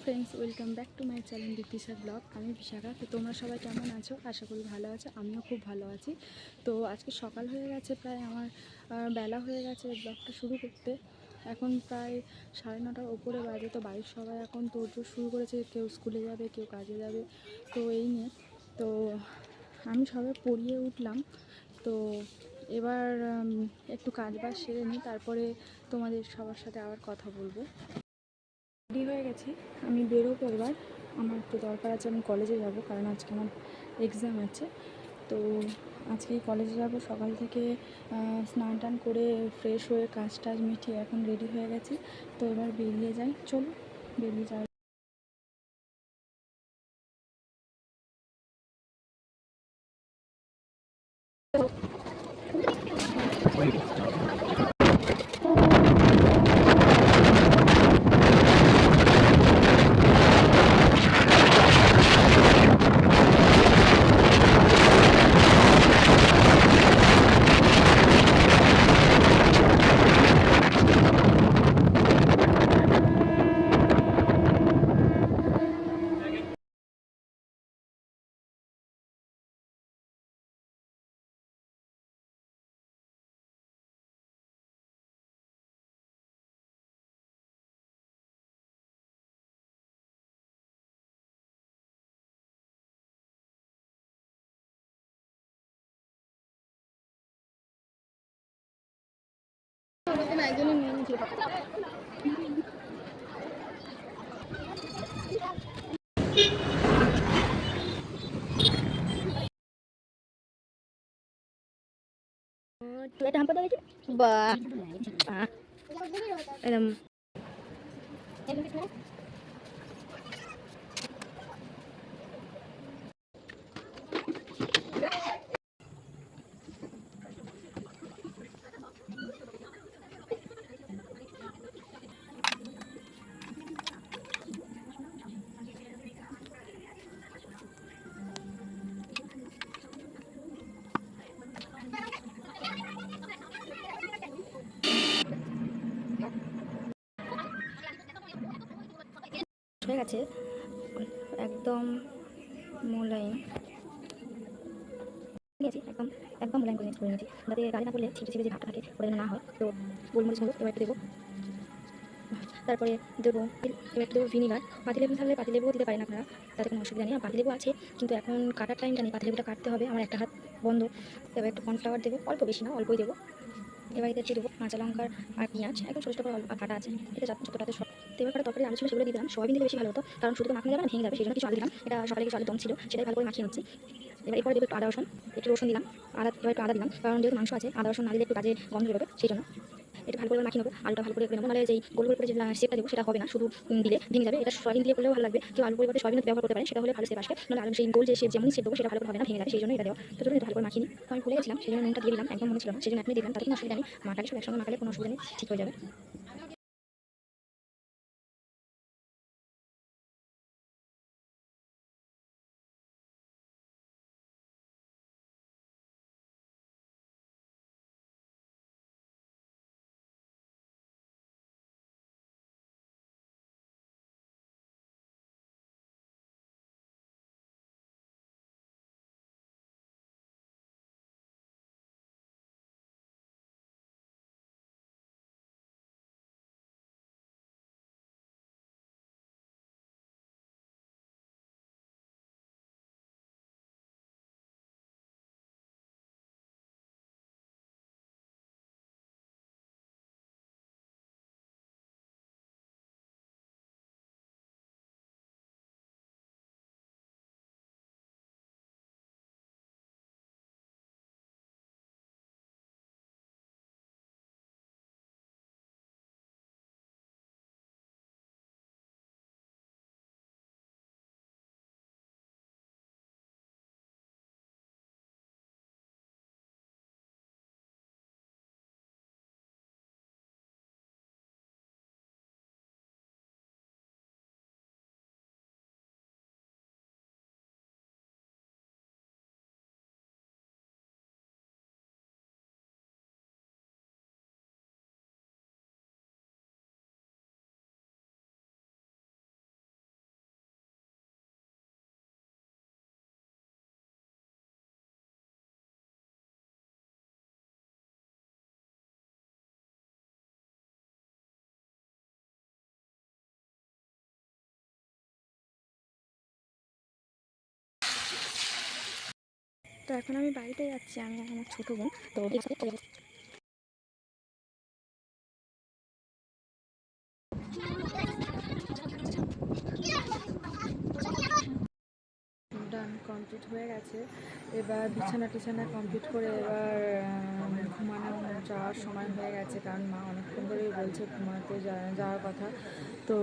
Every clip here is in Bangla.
Friends, welcome back to my channel বিপিসার ব্লগ। আমি বিশাখা। তো তোমরা সবাই কেমন আছো? আশা করি ভালো আছো। আমিও খুব ভালো আছি। তো আজকে সকাল হয়ে গেছে, প্রায় আমার বেলা হয়ে গেছে ব্লগটা শুরু করতে। এখন প্রায় 9:30টার ওপরে বাজে। তো বাড়ির সবাই এখন তোড়জোড় শুরু করেছে, কেউ স্কুলে যাবে, কেউ কাজে যাবে। তো এই নিয়ে তো আমি সবাই পড়িয়ে উঠলাম। তো এবার একটু কাজ বাজ সেরে নিই, তারপরে তোমাদের সবার সাথে আবার কথা বলবো। রেডি হয়ে গেছি, আমি বেরোবো এবার। আমার একটু দরকার আছে, আমি কলেজে যাব, কারণ আজকে আমার এক্সাম আছে। তো আজকেই কলেজে যাব। সকাল থেকে স্নান টান করে ফ্রেশ হয়ে কাজ টাজ মিটিয়ে এখন রেডি হয়ে গেছি। তো এবার বেরিয়ে যাই, চলো বেরিয়ে যাই। একজনের নিয়ে নিয়েছিল এটা হাম্পা দিয়েছে বা একদম হয়ে গেছে, একদম মোলায়েম নিয়েছি, একদম একদম মোলায়েম করে নিয়েছি, যাতে গাড়ি না করলে ছিটে ছিটে যে ভাবটা থাকে ওটা যেন না হয়। তো গোলমরিচ গুঁড়ো এবার একটু দেবো, তারপরে দেবো এবার একটু দেবো ভিনিগার। পাতিলেবু থাকলে পাতিলেবুও দিতে পারেন আপনারা, তাতে কোনো অসুবিধা নেই। আর পাতিলেবু আছে, কিন্তু এখন কাটার টাইমটা নেই, পাতিলেবুটা কাটতে হবে, আমার একটা হাত বন্ধ। এবার একটু কর্নফ্লাওয়ার দেবো, অল্প বেশি না, অল্পই দেবো। এবার এতে দেবো কাঁচা লঙ্কার আর পেঁয়াজ, একদম ছোটো ছোটো অল্প কাটা আছে, এটা ছোটোটাতে সব। তো এবার তরকারি আলু ছিল সেগুলো দিয়ে দিলাম, সয়াবিন দিলে বেশি ভালো হতো, কারণ শুধু তো মাখানো যাবে না, ভেঙে যাবে, সেই জন্য কিছু আলু দিলাম। এটা সকালে কিছু আলু দম ছিল, সেটাই ভালো করে মাখিয়ে নিচ্ছি। এবার দেবো একটু আদা রসুন, একটু রসুন দিলাম, এবার একটু আদা দিলাম, কারণ যেহেতু মাংস আছে আদা রসুন না দিলে একটু বাজে গন্ধ বেরোবে, সেই জন্য এটা ভালো করে মাখিয়ে নেবো। আলুটা ভালো করে নেবো, নাহলে যেই গোল গোল করে যে শেপটা দেবো সেটা হবে না, শুধু দিলে ভেঙে যাবে। এটা সয়াবিন দিয়ে করলেও ভালো লাগবে, কেউ আলু পরিবর্তে সয়াবিন ব্যবহার করতে পারেন, সেটা হলে ভালো শেপ আসবে। নাহলে আলু সেই গোল যে শেপ যেমন শেপ দেবো সেটা ভালো করে হবে না, ভেঙে যাবে, সেই জন্য এটা দেওয়া। তো চলুন এটা ভালো করে মাখিয়ে নিই। আমি ভুলে গেছিলাম, সেই জন্য নুনটা দিয়ে দিলাম, একদম মনে ছিল না, সেই জন্য এখনই দিলাম, তাতে কোনো অসুবিধা নেই। মাখালে সব একসঙ্গে মাখালে কোনো অসুবিধা নেই, ঠিক হয়ে যাবে। তো এখন আমি বাড়িতে যাচ্ছি, আমি আর আমার ছোটো বোন। তো এর সাথে চলে যাচ্ছি। ডান কমপ্লিট হয়ে গেছে। এবার বিছানা টিছানা কমপ্লিট করে এবার ঘুমানো যাওয়ার সময় হয়ে গেছে, কারণ মা অনেকক্ষণ ধরেই বলছে ঘুমাতে যাওয়ার কথা। তো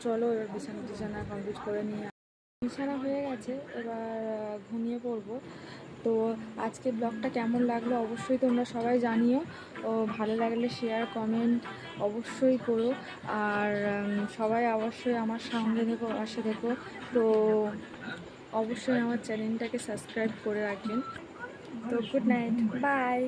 চলো এবার বিছানা টিছানা কমপ্লিট করে নিয়ে বিছানা হয়ে গেছে, এবার ঘুমিয়ে পড়বো। তো আজকে ব্লগটা কেমন লাগলো অবশ্যই তোমরা সবাই জানিও, ও ভালো লাগলে শেয়ার কমেন্ট অবশ্যই করো। আর সবাই অবশ্যই আমার সঙ্গে থেকো, পাশে থেকো। তো অবশ্যই আমার চ্যানেলটাকে সাবস্ক্রাইব করে রাখবেন। তো গুড নাইট, বাই।